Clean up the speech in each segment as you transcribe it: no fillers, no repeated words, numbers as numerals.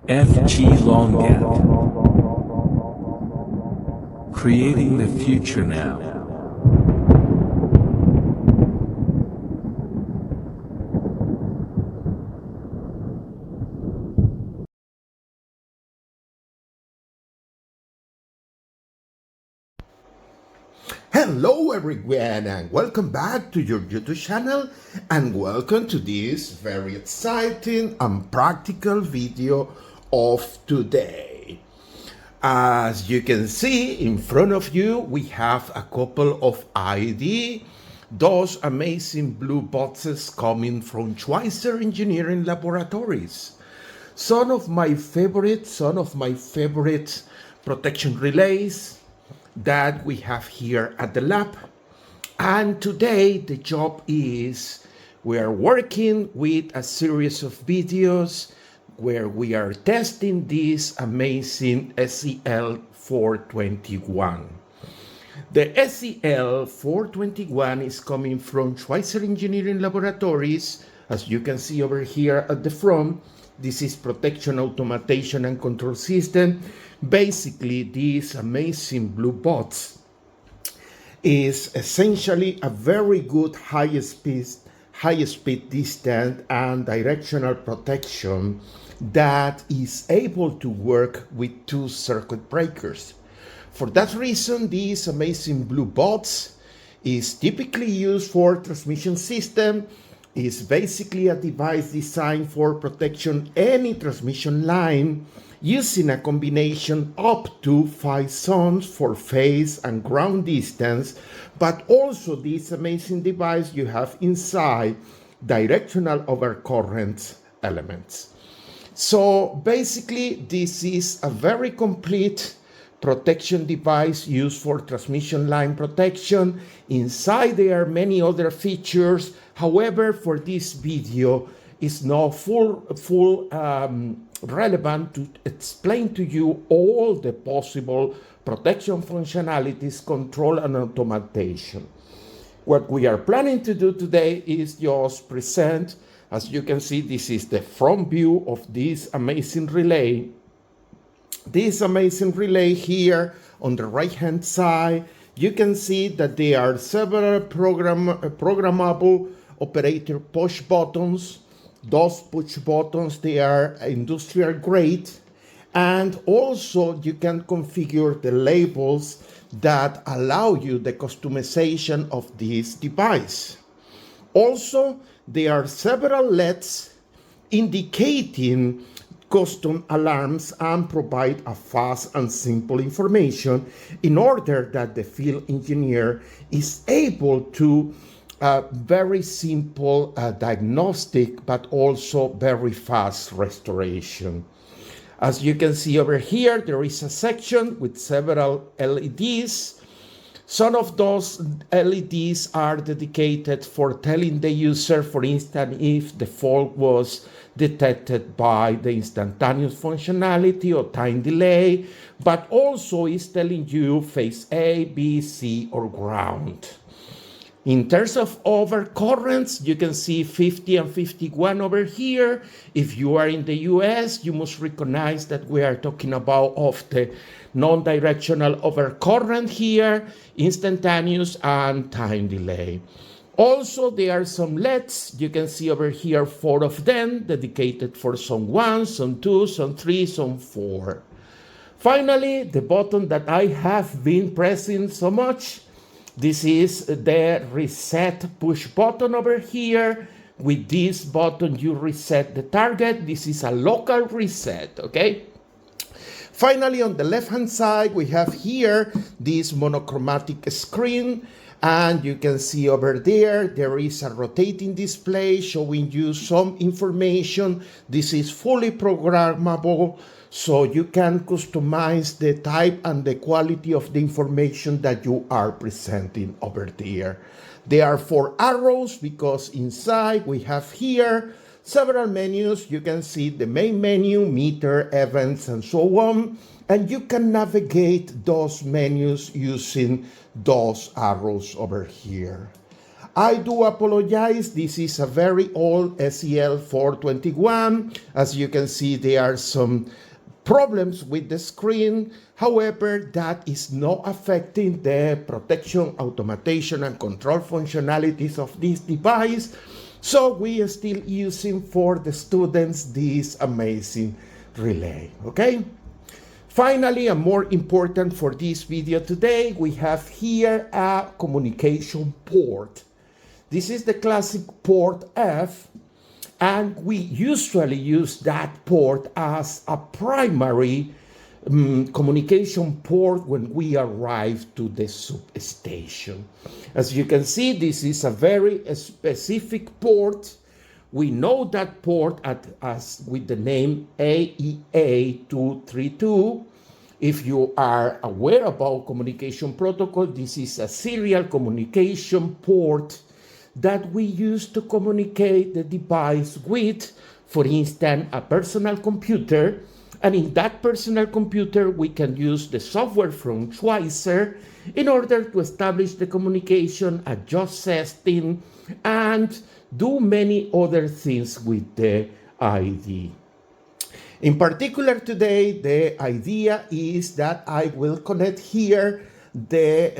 F.G. Longatt. Creating the future now. Hello everyone and welcome back to your YouTube channel and welcome to this very exciting and practical video of today. As you can see in front of you, we have a couple of ID, those amazing blue boxes coming from Schweitzer Engineering Laboratories. Some of my favorite protection relays that we have here at the lab. And today the job is we are working with a series of videos where we are testing this amazing SEL 421. The SEL 421 is coming from Schweitzer Engineering Laboratories. As you can see over here at the front, this is protection, automation, and control system. Basically, this amazing blue box is essentially a very good high speed distance and directional protection that is able to work with two circuit breakers. For that reason, this amazing blue box is typically used for transmission system. Is basically a device designed for protection any transmission line using a combination up to 5 zones for phase and ground distance, but also this amazing device you have inside directional overcurrent elements. So basically this is a very complete protection device used for transmission line protection. Inside there are many other features. However, for this video, it's not relevant to explain to you all the possible protection functionalities, control, and automation. What we are planning to do today is just present, as you can see, this is the front view of this amazing relay. This amazing relay here on the right hand side, you can see that there are several programmable operator push buttons. Those push buttons, they are industrial grade, and also you can configure the labels that allow you the customization of this device. Also, there are several LEDs indicating custom alarms and provide a fast and simple information in order that the field engineer is able to very simple diagnostic, but also very fast restoration. As you can see over here, there is a section with several LEDs. Some of those LEDs are dedicated for telling the user, for instance, if the fault was detected by the instantaneous functionality or time delay, but also is telling you phase A, B, C, or ground. In terms of overcurrents, you can see 50 and 51 over here. If you are in the US, you must recognize that we are talking about of the non-directional overcurrent here, instantaneous, and time delay. Also, there are some LEDs. You can see over here 4 of them dedicated for zone 1, zone 2, zone 3, zone 4. Finally, the button that I have been pressing so much, this is the reset push button over here. With this button, you reset the target. This is a local reset, okay? Finally, on the left-hand side, we have here this monochromatic screen. And you can see over there, there is a rotating display showing you some information. This is fully programmable, so you can customize the type and the quality of the information that you are presenting over there. There are 4 arrows because inside we have here several menus. You can see the main menu, meter, events, and so on. And you can navigate those menus using those arrows over here. I do apologize. This is a very old SEL 421. As you can see, there are some problems with the screen. However, that is not affecting the protection, automation, and control functionalities of this device. So we are still using for the students this amazing relay, okay? Finally, and more important for this video today, we have here a communication port. This is the classic port F, and we usually use that port as a primary communication port when we arrive to the substation. As you can see, this is a very specific port. We know that port as with the name AEA232. If you are aware about communication protocol, this is a serial communication port that we use to communicate the device with, for instance, a personal computer. And in that personal computer, we can use the software from Schweitzer in order to establish the communication, adjust setting, and do many other things with the ID. In particular today, the idea is that I will connect here the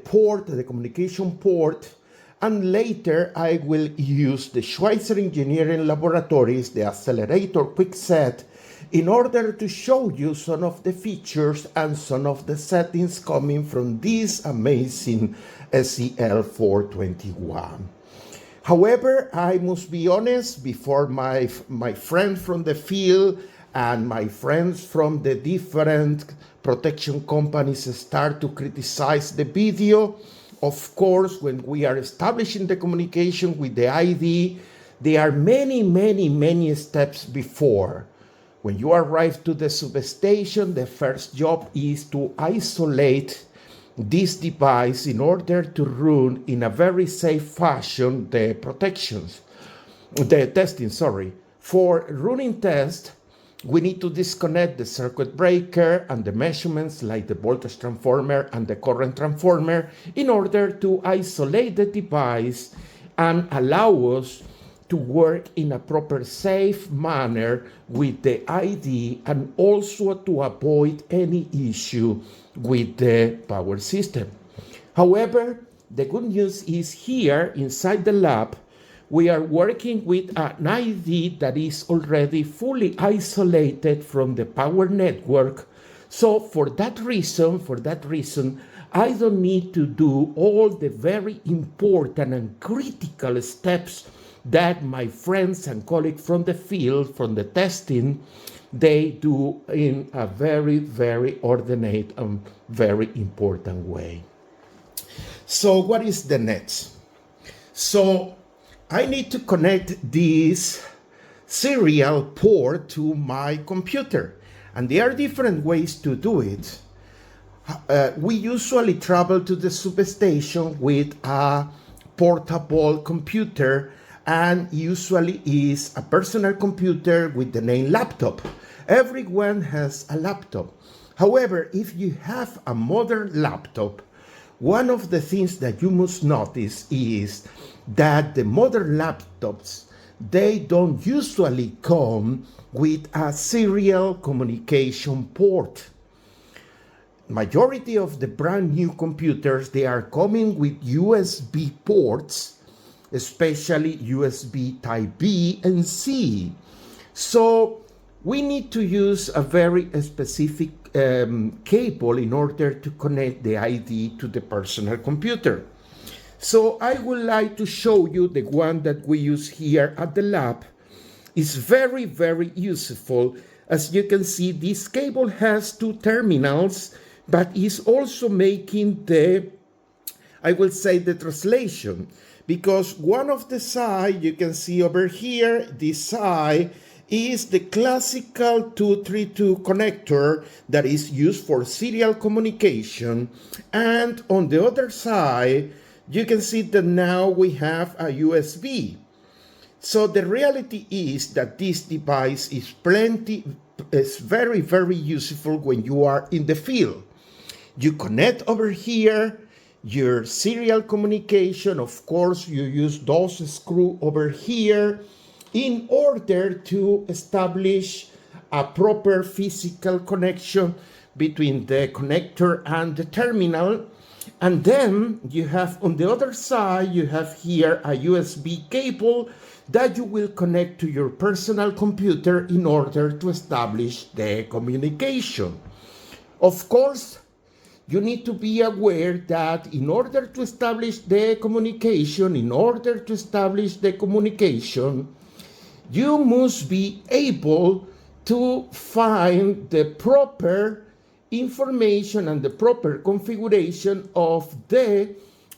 port, the communication port, and later I will use the Schweitzer Engineering Laboratories, the accelerator quickset, in order to show you some of the features and some of the settings coming from this amazing SEL 421. However, I must be honest, before my friends from the field and my friends from the different protection companies start to criticize the video, of course, when we are establishing the communication with the ID, there are many steps before. When you arrive to the substation, the first job is to isolate this device in order to run in a very safe fashion the testing. For running test, we need to disconnect the circuit breaker and the measurements like the voltage transformer and the current transformer in order to isolate the device and allow us to work in a proper safe manner with the ID, and also to avoid any issue with the power system. However, the good news is here inside the lab, we are working with an ID that is already fully isolated from the power network. So for that reason, I don't need to do all the very important and critical steps that my friends and colleagues from the field, from the testing, they do in a very orderly and very important way. So what is the next? So I need to connect this serial port to my computer, and there are different ways to do it. We usually travel to the substation with a portable computer, and usually is a personal computer with the name laptop. Everyone has a laptop. However, if you have a modern laptop, one of the things that you must notice is that the modern laptops, they don't usually come with a serial communication port. Majority of the brand new computers, they are coming with USB ports, especially USB Type B and C. So we need to use a very specific cable in order to connect the ID to the personal computer. So I would like to show you the one that we use here at the lab. It's very useful. As you can see, this cable has two terminals, but is also making the, I will say, the translation. Because one of the side, you can see over here, this side is the classical 232 connector that is used for serial communication. And on the other side, you can see that now we have a USB. So the reality is that this device is very useful when you are in the field. You connect over here, your serial communication. Of course, you use those screws over here in order to establish a proper physical connection between the connector and the terminal. And then you have on the other side, you have here a USB cable that you will connect to your personal computer in order to establish the communication. Of course, you need to be aware that in order to establish the communication, you must be able to find the proper information and the proper configuration of the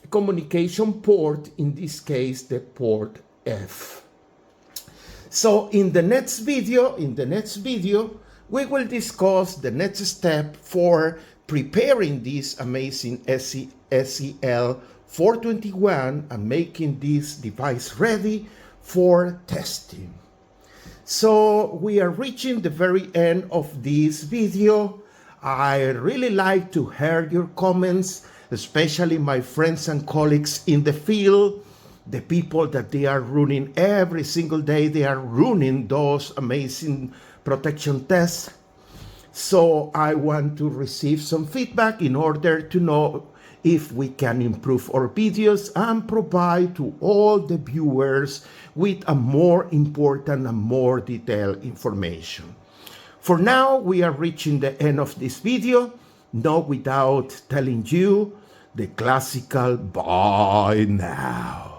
communication port, in this case, the port F. So in the next video, we will discuss the next step for preparing this amazing SEL 421 and making this device ready for testing. So we are reaching the very end of this video. I really like to hear your comments, especially my friends and colleagues in the field, the people that they are running every single day. They are running those amazing protection tests. So I want to receive some feedback in order to know if we can improve our videos and provide to all the viewers with a more important and more detailed information. For now, we are reaching the end of this video, not without telling you the classical bye now.